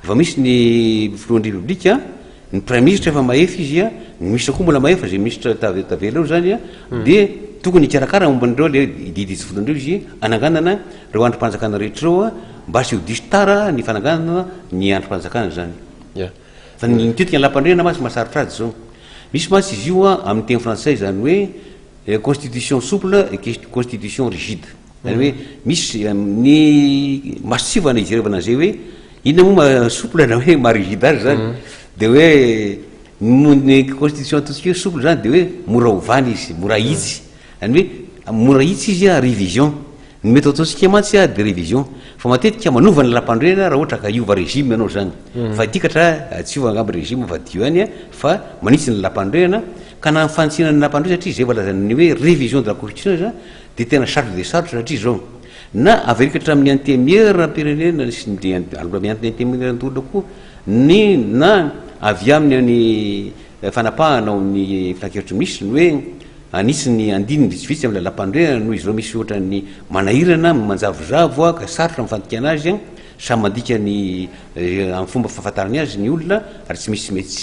efa misy ny filohan'ny république ny premier ministre efa mahefa izy ny ministre koa mbola mahefa zay ministre tavela eo zany de tokony ikarakara momban'ireo le didy izy volana reo izy ananganana reo androm-panjakana rehetrareo mba sy ho diso tara ny fananganana ny androm-panjakana zany fa ny mitetika ny lalam-panorenana masy mahasarotra azy zao misy masy izy io amin'ny teny français zany hoe constitution souple et constitution rigide zany hoe misy ny masitsivana ijerevana zay hoe inona moa souple na hoe marigide azy zany de hoe ny constitution ataontsika hoe souple zany de hoe mora ovany izy mora itsy zany hoe mora itsy izy révision ny mety ataontsika matsy de révision fa matetika manova ny lalam-panorenana raha ohatra ka iova régime ianao zany fa itikatra tsy iova angamba régime fa dio any fa manitsy ny lalam-panorenana ka na fanitsinana ny lalam-panorenana satria zay volazany hoe révision de la constitution de tena sarotra de sarotra satria zao na averikatra amin'ny antemera pirenena sy aloha antemera antolona koa ny na avy amin'ny fanapahana ao ny filan-kevitra misy ny hoe anisy ny andininy vitsivitsy amin'ny lalam-panorenana noho izy reo misy ohatra ny manahirana manjavozavo ka sarotra mifandikana azy samy mandika ny amin'ny fomba fahafantarany azy ny olona ary tsy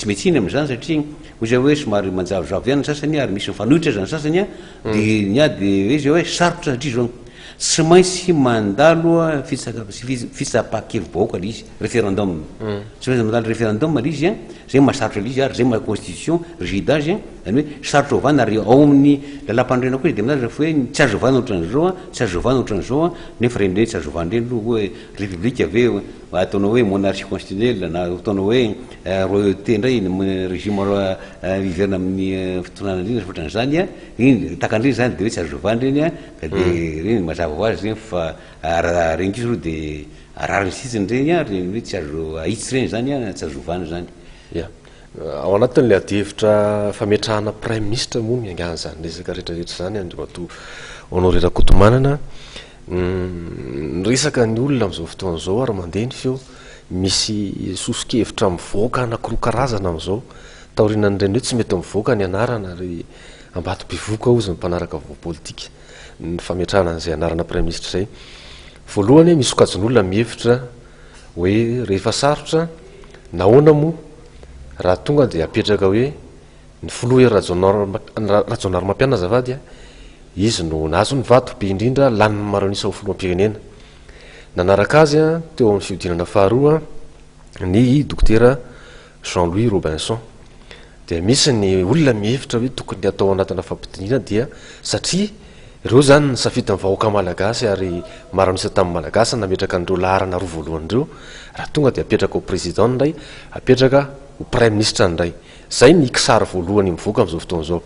metsiny am'izany satria ozy hoe somary manjavozavo ihany ny sasany ary misy mifanohitra zany sasany de nya de hoe zay hoe sarotra satria zao tsy maintsy mandalo fitsapa-kevy-bahoaka le izy référendum tsy maintsy mandalo référendum le izy zay mahasarotra le izy ary zay maha constitution rigide azy zany hoe sarotra ovana ary ao amin'ny lalam-panorenana koa izy de minazy fa hoe tsy azo ovana ohatran'izao tsy azo ovana ohatran'izao nefa reny tsy azo ovana reny aloha hoe république ave ataonao hoe monarchie constitutionnelle na ataonao hoe royauté indray régime iverina amin'ny fitonana reny ohatran'izany iny takan'ireny zany de hoe tsy azo ovana reny ka de reny mazava ho azy reny fa raha reny kizy aloha de arariny sitsiny reny reny hoe tsy azo ahitsy reny zany tsy azo ovana zany ao anatin'le adihevitra fametrahana prime ministre moa miangana zany resaka rehetrarehetra zany andrimato honoré Rakotomanana resaka ny olona am'izao fotoana zao ary mandeha ny feo misy soso-kevitra mivoaka anakiroa karazana am'izao taorinan'ireny hoe tsy mety mivoaka ny anarana ary ambato-pivoaka ozy ny mpanaraka vao politika ny fametrahana an'izay anarana prime ministre zay voalohany misy sokajin'olona mihevitra hoe rehefa sarotra nahoana moa raha tonga de apetraka hoe ny filoha rajonary mampianana zavady izy no nazo ny vato be indrindra laniny maronisa ho filoham-pirenena nanaraka azy teo amin'ny fiodinana faharoa ny docteur Jean-Louis Robinson de misy ny olona mihevitra hoe tokony atao anatina fampidinina dia satria ireo zany ny safita ny vahoaka malagasy ary maronisa tamin'ny malagasy nametraka an'ireo laharana roa voalohan'ireo raha tonga de apetraka ho président ndray apetraka ho prime ministre ndray zay ny kisary voalohany mivoaka am'izao fotoana zao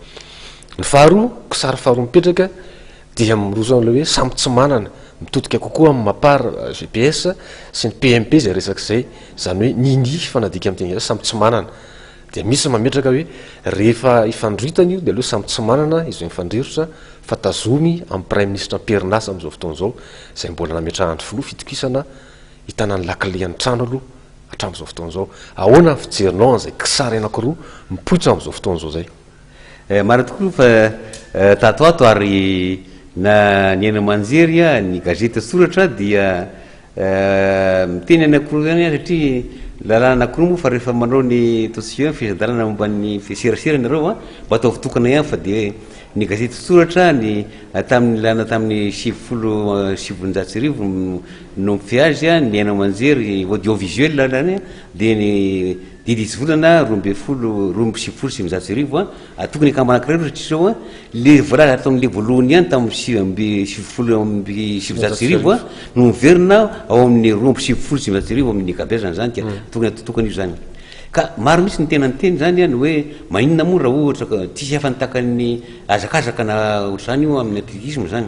ny faharoa kisary faharoa mipetraka dia mirozan'le hoe samy tsy manana mitodika kokoa amin'ny mapara GPS sy ny PMP zay resaka zay zany hoe nini fanadika am'teny samy tsy manana de misy mametraka hoe rehefa ifandroitana io de aloha samy tsy manana izy mifandrirotra fa tazomy amin'ny prime ministre perinasa am'izao fotoana zao zay mbola nametrahan'ny filoha fitokisana hitanany lakilian'ny trano aloha hatramin'izao fotoan'izao ahoana fijerinao an'izay kisary anakiroa mipoitra amin'izao fotoan'izao zay mara tokoa fa tatoato ary na ny ena manjery a ny gazety soratra dia miteny anakiroa zany a satria lalàna anakiroa moa fa rehefa manao ny tosio fisadalana momba ny fiserasera nareo a mba atao vitokana ihany fa de ny gazety soratra ny tamin'ny lana tamin'ny 7 no mifiazy a ny ena manjery audiovisuel lany de ny didisy volana 7 a tokony akamanakirero satria zao a le voalaza ataon'le voalohany ihany tamin'ny 7 a no miverina ao amin'ny 7 amin'ny kabezany zany ka tokony atotokana io zany ka maro misy ny tena ny teny zany a ny hoe maninona moa raha ohatra ka tisy afanitakan'ny azakazaka na ohatra zany io amin'ny atletisme zany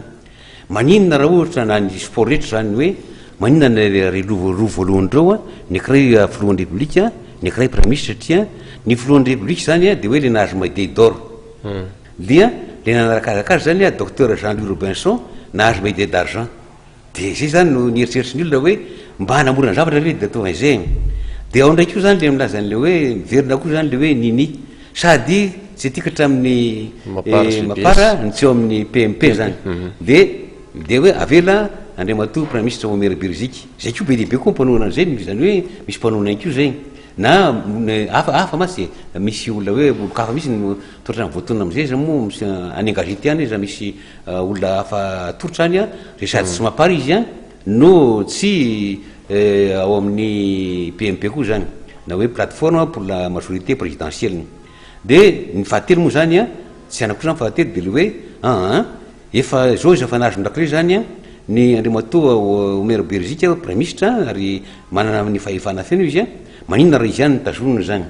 maninona raha ohatra na ny sport rehetra zany hoe maninona re roa voalohany reo a ny akiray filohan'ny république ny akiray premier ministre satria ny filohan'ny république zany a de hoe le nahazo médaille d'or dia le nanaraka azy zany a docteur Jean-Louis Robinson nahazo médaille d'argent de zay zany no nieritreritry ny olona hoe mba hanamorana zavatra le de atao an'izay de ao ndraiky io zany le milazan'le hoe miverina koa zany le hoe nini sady tsy tika hatramin'ny mapara ny tsy eo amin'ny PMP zany de hoe avela andriamatoa premier ministre Omer Belgique zay ko be lehibe koa mpanona an'izay zany hoe misy mpanona anko zay na hafa masy misy olona hoe olokafa misy toetrany voatonona am'izay za moa misy any angazety any za misy olona hafa torotra any a re sady tsy mapara izy a no tsy ao amin'ny PMP koa zany na hoe plateforme pour la majorité présidentielle de ny fahatelo moa zany a tsy anako zany fahatelo de le hoe efa zao izy efa nahazo ndrakire zany a ny andriamatoa Omer Belgique premier ministre ary manana ny fahefana feno izy a maninona raha izy zany nitazonina zany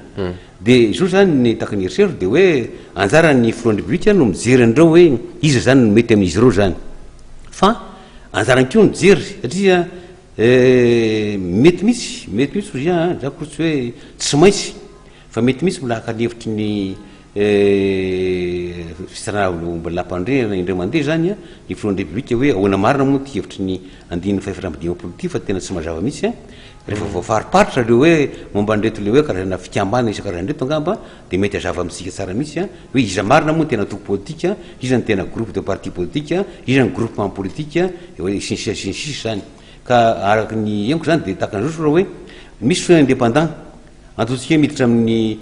de zao zany ny taka ny eritseritra de hoe anjara ny filohan'ny république no mijery an'ireo hoe iza zany no mety amin'izy ireo zany fa anjarany keo mijery satria mety misy ozy za koa tsy hoe tsy maintsy fa mety misy milahaka ny hevitry ny fisarahomba lampandrena indray mandeha zany a ny filohan'ny république hoe ahoana marina moa ty hevitry ny andin'ny fahefarambidimampolo ty fa tena tsy mazava mihitsy a rehefa voafariparitra le hoe momba ndreto le hoe karazana fikambana isan-karazandreto angamba de mety hazava amitsika tsara mihitsy a hoe iza marina moa tena toko politique iza ny tena groupe de parti politique iza ny groupement politique sinsisy zany ka araky ny eniko zany de takan'izao so raha hoe misy fo indépendant antotsika miditra amin'ny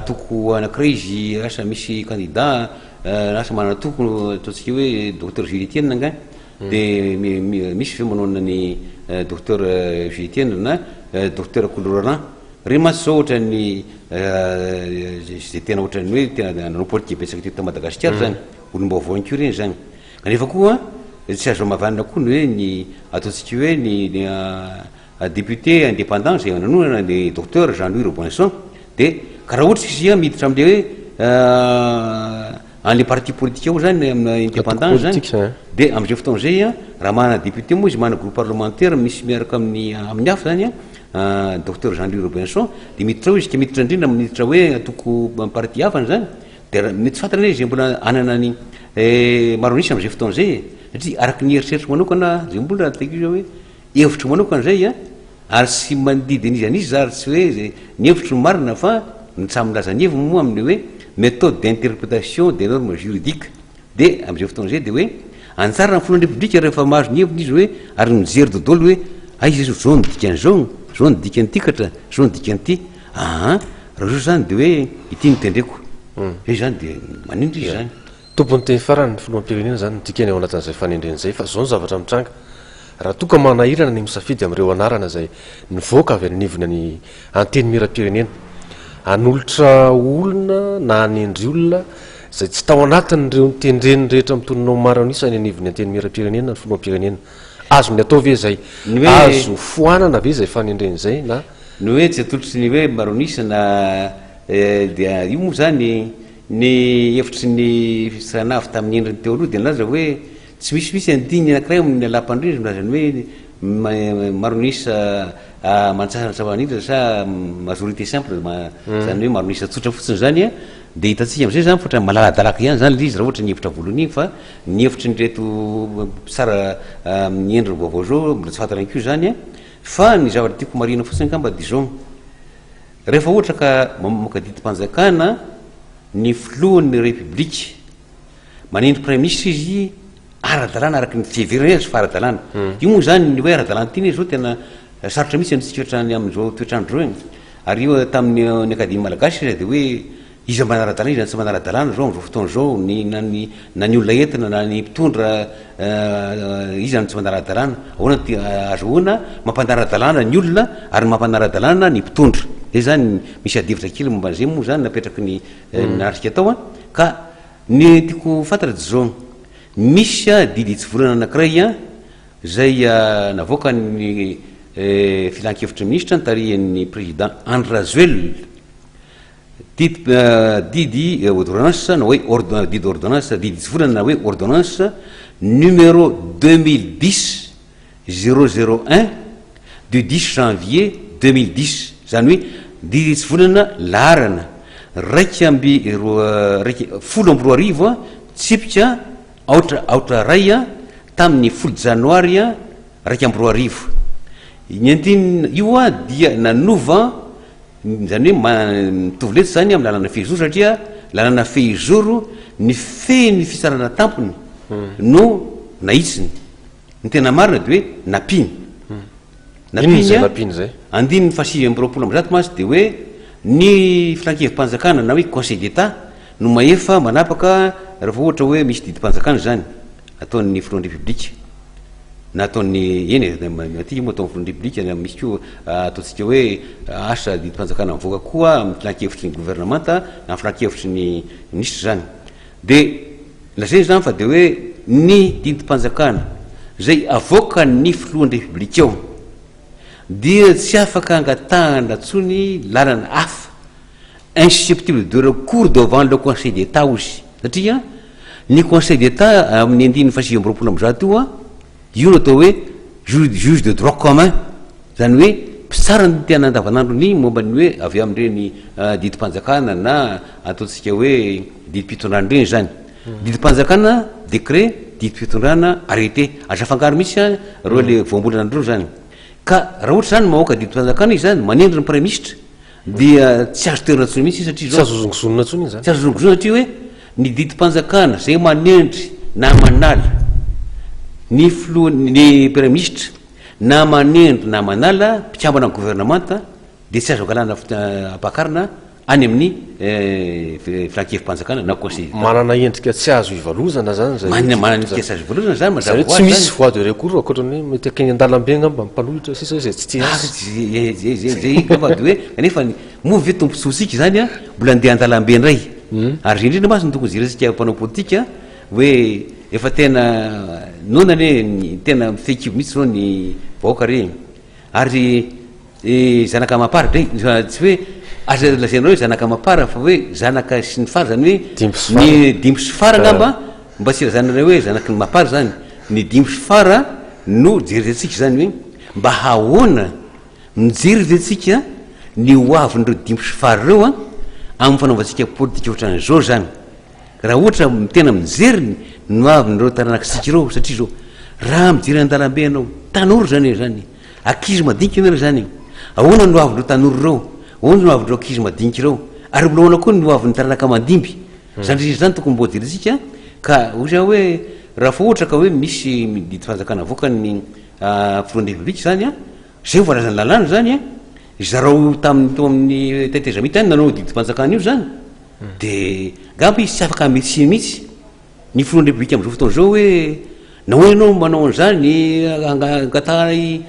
toko anakiray izy asa misy candidat asa manana toko ataotsika hoe docteur Jules Etienne anga de misy fe manona ny docteur Jules Etienne na docteur Colorant re masy zao ohatra ny zay tena ohatrany hoe tena nanao politique betsaka teto Madagasikara zany olom-baovao ko reny zany kanefa koa tsy azo mavanana koa ny hoe ny ataotsika hoe ny député indépendant zay nanonana ny docteur Jean-Louis Robinson de karaha ohatra izy a miditra am'le hoe an'le parti politique ao zany amina indépendant zany de am'izay fotoana zay a raha mana député moa izy mana groupe parlementaire misy miaraka amin'ny hafa zany a docteur Jean-Louis Robinson de miditra ao izy ka miditra indrindra miditra hoe atoko parti hafany zany de mety fantana izy mbola anana ny maronisy am'izay fotoana zay satria araky ny eritreritry manokana zay mbola taiko zao hoe hevitry manokana zay a ary sy manodidin'izy anisy za ary tsy hoe ny hevitry marina fa ny tsamilaza ny heviny moa amin'ny hoe méthode d'interprétation des normes juridiques de am'izay fotoana zay de hoe anjara ny filohan'ny république rehefa mahazo ny heviny izy hoe ary mijery dodolo hoe izy zao nodika an'izao zao nodika an'tykatra zao nodika an'ty raha zao zany de hoe ity nitendreko zay zany de manindry izy zany tompony teny farany ny filoham-pirenena zany nodikany ao anatin'izay fanendren'izay fa zao ny zavatra mitranga raha toka manahirana ny misafidy am'ireo anarana zay nivoaka avy anivona ny anteny miram-pirenena anolotra olona na anendry olona zay tsy tao anatin'ireo nitendreny rehetra mitononao maro anisa ny anivony anteny miram-pirenena ny filoham-pirenena azo ny atao ve zay azo foanana ve zay fanendreny zay na ny hoe tsy atolotry ny hoe maronisa na dia io moa zany ny hevitry ny sanavy tamin'ny endriny teo aloha de nilaza hoe tsy misimisy andiny anakiray amin'ny alampandrindry milazany hoe maronisa mantsasana savanindra sa majorité simple zany hoe maronisa tsotra fotsiny zany a de hitatsika am'izay zany fotra malaladalaka ihany zany le izy raha ohatra ny hevitra volony iny fa ny hevitry nyreto tsara amin'ny endriny vaovao zao mbola tsy fantana anko zany a fa ny zavatra tiako marina fotsiny kamba di zao rehefa ohatra ka mamoaka didim-panjakana ny filohan'ny république manendry premier ministre izy ara-dalàna araky ny fiheverana azy fa ara-dalàna io moa zany ny hoe ara-dalàna tiny zao tena sarotra misy amitsika ohatrany am'izao toetrandro zao ary io tamin'ny akademy malagasy izy de hoe izy manara-dalàna izy tsy manara-dalàna zao am'izao fotoana zao na ny olona entina na ny mpitondra izy any tsy manara-dalàna ahoana azohoana mampanara-dalàna ny olona ary mampanara-dalàna ny mpitondra zay zany misy adevitra kely momba zay moa zany napetraky ny narisika atao ka ny tiako fantatra dy zao misy didy tsy volana anankiray zay navoaka ny filan-kevitry ministra nytarihan'ny président Andry Rajoelina didy ordonnance na hoe didy ordonnance didy tsy volana na hoe ordonnance numéro 2010 001 du 10 janvier 2010 zany hoe didy tsy volana laharana raiky amby folo amby roa arivo tsipika aotra ray tamin'ny folo janoary raiky amby roa arivo ny andinina io dia nanova zany hoe mitovy letsy zany amy lalana fehizoro satria lalana fehizoro ny feny fisarana tampony no naitsiny ny tena marina de hoe napiny napiny zay andininy fasivy amby roapolo amby zato masy de hoe ny filankevim-panjakana na hoe conseil d'état no maefa manapaka rehefa ohatra hoe misy didim-panjakana zany ataon'ny filohan'ny république na ataon'ny eny aty moa atao filohan'ny république misy ko ataontsika hoe asa didim-panjakana mivoaka koa amin'ny filan-kevitry ny gouvernementa na amin'ny filan-kevitry ny ministre zany de lazay zany fa de hoe ny didim-panjakana zay avoaka ny filohan'ny république ao dia tsy afaka angatahana tsony lalana hafa insusceptible de recours devant le conseil d'état ozy satria ny conseil d'état amin'ny andininy fasivy amby roapolo amby zato io no atao hoe juge de droit commun zany hoe mpisara ny tena andavanandro ny momba ny hoe avy am'ireny didim-panjakana na ataontsika hoe didim-pitondrana reny zany didim-panjakana décret didim-pitondrana arrêté azafangaro mihitsy reo le voambolana andreo zany ka raha ohatra zany mahoaka didim-panjakana izy zany manendry ny premier ministre dia tsy azo toerana tsony mihitsy satria tsy azo zongozonona tsony zany tsy azo zongozona satria hoe ny didim-panjakana zay manendry na manala ny filohan'ny premier ministre na manendry na manala mpikambana amin'ny gouvernementa de tsy azo angalana ampakarina any amin'ny filan-kevim-panjakana na conseil manana endrika tsy azo ivalozana zany zay manana endrika tsy azo ivalozana zany zay tsy misy voie de recours akoatrany hoe mety akeny an-dalambe ngamba mimpanohitra sisa zay tsy zay fa de hoe kanefa moa ve tompotsosika zany mbola andeha an-dalambe ndray ary indrindra masy ny tokony ziresika mpanao politika hoe efa tena nonany tena fekivo mihitsy zao ny vahoaka reny ary zanaka mapara dray tsy hoe aza lazainareo hoe zanaka mapara fa hoe zanaka sy ny fara zany hoe ny dimy sy fara ngamba mba tsy razanareo hoe zanaky ny mapara zany ny dimy sy fara no jerizetsika zany hoe mba hahoana mijery zetsika ny hoavin'ireo dimy sy fara reo amin'ny fanaovantsika politika ohatran'zao zany raha ohatra tena mijery no avin'ireo taranakitsika reo satria zao raha mijery an-dalambe anao tanoro zany e zany akizy madinika anareo zany ahoana no avin'ireo tanoro reo ahoana no avin'ireo akizy madinika reo ary mbola ahoana koa no avin'ny taranaka mandimby zany zany tokony mbo jeritsika ka oza hoe raha fa ohatra ka hoe misy didim-panjakana avoakany filohan'ny république zany zay voalazany lalàna zany zareo tao amin'ny tetezamita any nanao didim-panjakana io zany de ngamba izy tsy afaka médecine mihitsy ny filohan'ny république am'izao fotoana zao hoe nahoana ianao manao an'izany angatahany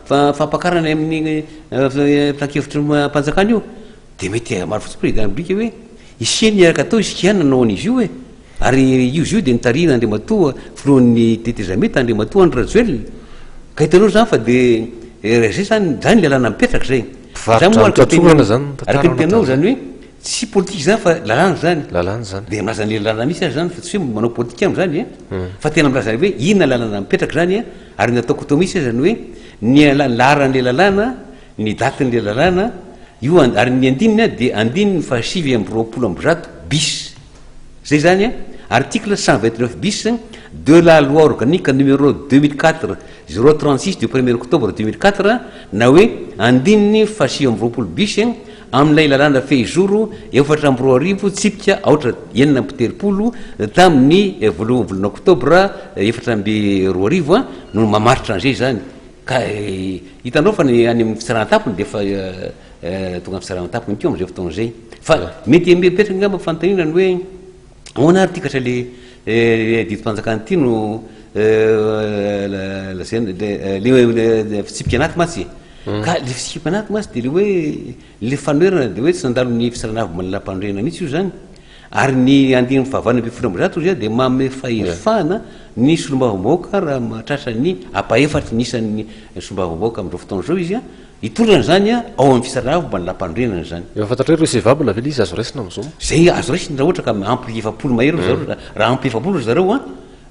fampakarana amin'ny filan-kevitry mpanjakana io de mety maro fotsy président république hoe isiany iaraka atao isikiany nanao an'izy io ary io de nitarina andre matoa filohan'ny tetezamita andre matoa Andry Rajoelina ka hitanao zany fa de zay zany lalàna mipetraka zay araky ny tenao zany hoe tsy politique zany fa lalàna zany de milazan'le lalàna misy azy zany fa tsy hoe manao politique am zany fa tena milazany hoe inona lalàna mipetraka zany ary nataoko tao misy zany hoe ny laharan'le lalàna ny datin'le lalàna io ary ny andininy de andininy fahasivy amby roapolo amby zato bis zay zany article 129 bis de la loi organique numéro 2004 036 du 1er octobre 2004 na hoe andininy fasio amby roapolo bisy amin'ilay lalàna fehizoro efatra amby roa arivo tsipika aotra enina amby telopolo tamin'ny volana octobre efatra amby roa arivo no mamaritra an'izay zany ka hitanao fa ny any amin'ny fisarahantapony de fa tonga fisarahantapony keo am'izay fotoana zay fa mety mipetraka ngamba fantaninany hoe ahoana ary tikatra le didim-panjakana ty no fitsipika anaty matsy ka le fitsipika anaty matsy de le hoe le fanoerana de hoe tsy nandalo ny fisaranavy malampandrena mihitsy io zany ary ny andininy fahavana amby folo amby zato zay de mame fahefana ny solombavambaoaka raha mahatratra ny apa-efatry nisan'ny solombavambaoka am'izao fotoana zao izy hitondrona zany ao amin'ny fisaranavy malampandrenana zany efa fantatra hoe recevable ve izy azo raisina am'izao zay azo raisina raha ohatra ka ampy efapolo mahery zareo raha ampy efapolo zareo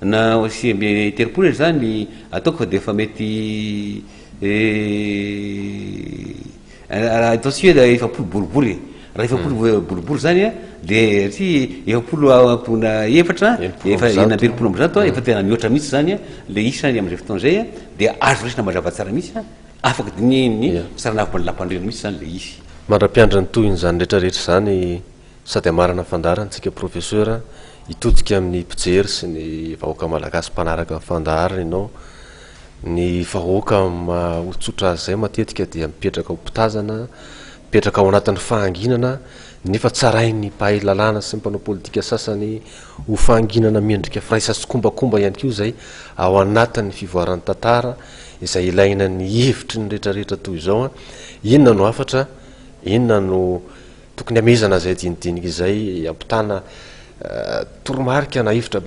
na sy mbe telopolo zany ataoko fa de efa mety ataotsika hoe efapolo boribory raha efapolo boribory zany de sy efapolo ampona efatra efa enambelopolo amby zato efa tena mihoatra mihitsy zany le isany am'izay fotoana zay de azo raisina mazava tsara mihitsy afaka dininy saranavy malampandrena mihitsy zany le isy mandra-piandrany toyny zany rehetrarehetra zany sady amarana fandarantsika professeur hitodika amin'ny mpijery sy ny vahoaka malagasy mpanaraka fandaharana ianao ny vahoaka olotsotra azy zay matetika dia mipetraka ho mpitazana mipetraka ao anatin'ny fahanginana nefa tsarain'ny mpahay lalàna sy mpanao politika sasany ho fahanginana miendrika firaisa sy kombakomba ihany kio zay ao anatin'ny fivoaran'ny tantara izay ilaina ny hevitry ny rehetrarehetra toy izao inona no afatra inona no tokony amezana zay dinidinika izay ampitana toromarika na hevitra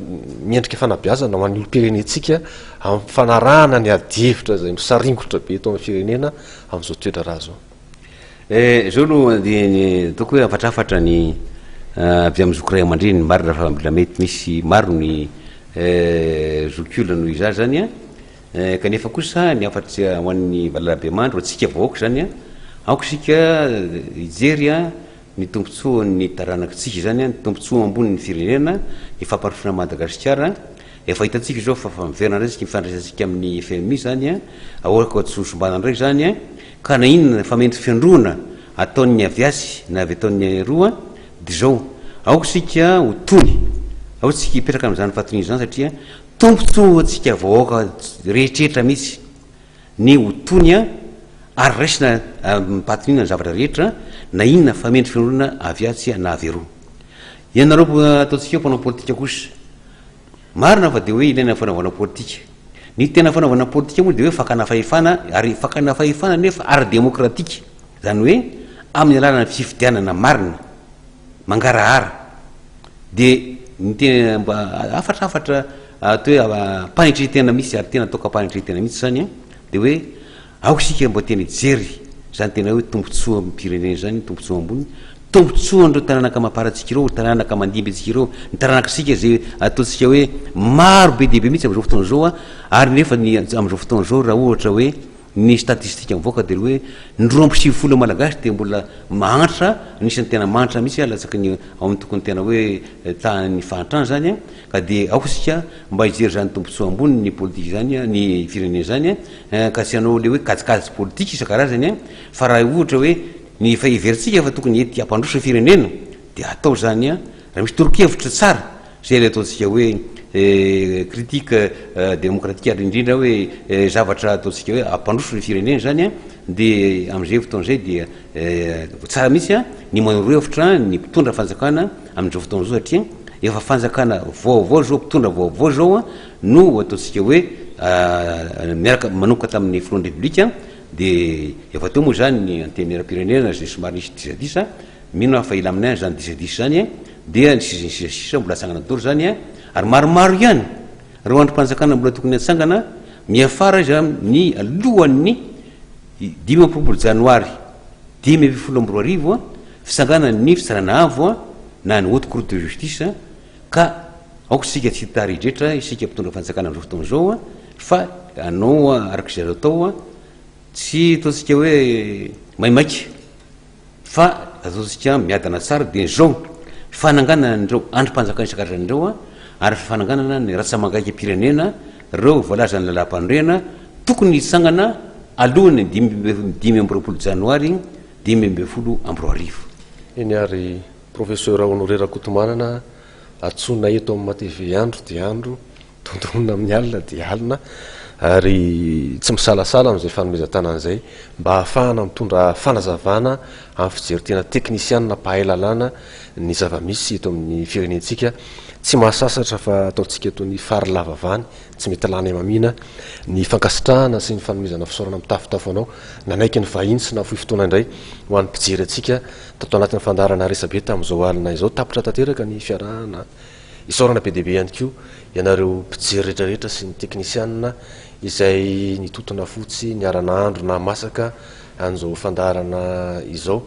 miendrika fanabiazana ho an'ny olo-pirenetsika amin'ny fanarahana ny adihevitra zay misaringotra be eto amin'ny firenena amin'izao toetra raha zao zao aloha de ataoko hoe afatrafatra ny avy amin'ny zokiray aman-dreny marina fa mbola mety misy maro ny zokiola noho iza zany kanefa kosa ny afatry ho an'ny valalabeamandro atsika vahoaka zany aoko sika ijery ny tombontsoany taranakitsika zany ny tombontsoa ambony ny firenena ny famparofina Madagasikara efa hitantsika zao fa miverina ndray sika mifandraisantsika amin'ny FMI zany ahoaka tsosombana ndray zany ka na inona famendry fiandrona ataon'ny aviasy na avy ataon'ny roa de zao aoko sika ho tony ao tsika hipetraka am'izany fahatony zany satria tombontsoa atsika vahoaka rehetrrehetra mihitsy ny ho tony ary raisina mipatinina ny zavatra rehetra na inona famendry fiandrona aviatsy na averoa ianareo ataotsika mpanao politika kosa marina fa de hoe ilaina fanaovana politika ny tena fanaovana politika moa de hoe fakana fahefana ary fakana fahefana nefa ary demokratika zany hoe amin'ny alalana fifidianana marina mangarahara de ny tena mba afatrafatra atao hoe mpanetretena misy ary tena ataoka mpanetretena mihitsy zany de hoe aoko sika mba tena ijery zany tena hoe tombontsoa ampirenena zany tombontsoa ambony tombontsoandreo taranaka mamparatsika ireo taranaka mandimby atsika ireo ny taranaka sika zay ataotsika hoe maro be dehibe mihitsy am'izao fotoana zao ary nefa ny am'izao fotoana zao raha ohatra hoe ny statistika mivoaka de hoe ndroambo sivifolo malagasy de mbola mahantra nisan'ny tena manitra mihitsy latsaky ny ao amin'ny tokony tena hoe tany fahantrana zany ka de aoko sika mba hijery zany tombontsoa ambony ny politika zany ny firenena zany ka tsy anao le hoe kajikajy politika isan-karazany fa raha ohatra hoe ny fa iveritsika fa tokony ety ampandroso firenena de atao zany raha misy toronkevitra tsara zay le ataotsika hoe critique démocratique ary indrindra hoe zavatra ataotsika hoe ampandroso ny firenena zany de am'izay fotoana zay de tsara mihitsy ny manoro-hevitra ny mpitondra fanjakana amin'izao fotoana zao satria efa fanjakana vaovao zao mpitondra vaovao zao no ataotsika hoe miaraka manoka tamin'ny front république de efa teo moa zany ny antenera-pirenena zay somary nisy disadisa mino fa ila aminay zany disadisa zany dia nisisasisa mbola atsangana doro zany ary maromaro ihany reo androm-panjakana mbola tokony atsangana miafara izy ny alohan'ny 5 janoary 2024 fisangana ny fisarana avo na ny haute cour de justice ka aoko sika tsy taridretra isika mpitondra fanjakana am'izao fotoana zao fa anao arak'izay azo atao tsy ataotsika hoe maimaika fa ataotsika miadana tsara de zao fanangana ndreo androm-panjakana isan-karazan'ireo ary fifananganana ny ratsamangaiky pirenena reo voalaza ny lalam-pandrena tokony hitsangana alohany 5 janoary 2020. iny ary professeur honorera kotomanana atsona eto amin'ny matv andro di andro tondrona amin'ny alina di alina ary tsy misalasala am'izay fanomezan-tanan'izay mba hahafahana mitondra fanazavana amin'ny fijeritena teknisianna mpahay lalàna ny zava-misy eto amin'ny firenentsika tsy mahasasatra fa ataontsika etony fary lavavany tsy mety lana mamina ny fankasitrahana sy ny fanomezana fisaorana mitafotafo anao nanaiky ny vahiny sy nafoy fotoana indray ho an'ny mpijery atsika tato anatin'ny fandarana resabe tamin'izao alina izao tapitra tanteraka ny fiarahana isaorana be deabe ihany ko ianareo mpijery rehetrarehetra sy ny teknisianna izay nitotona fotsy ny aranaandro na masaka an'izao fandarana izao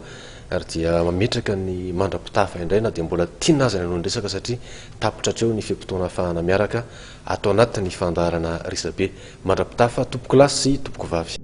ary dia mametraka ny mandrapitafa indray na dia mbola tianazany anao nresaka satria tapitra atreo ny fiampitoana hafahana miaraka atao anatin'ny fandarana resabe mandrapitafa tompoko lasy sy tompoko vavy.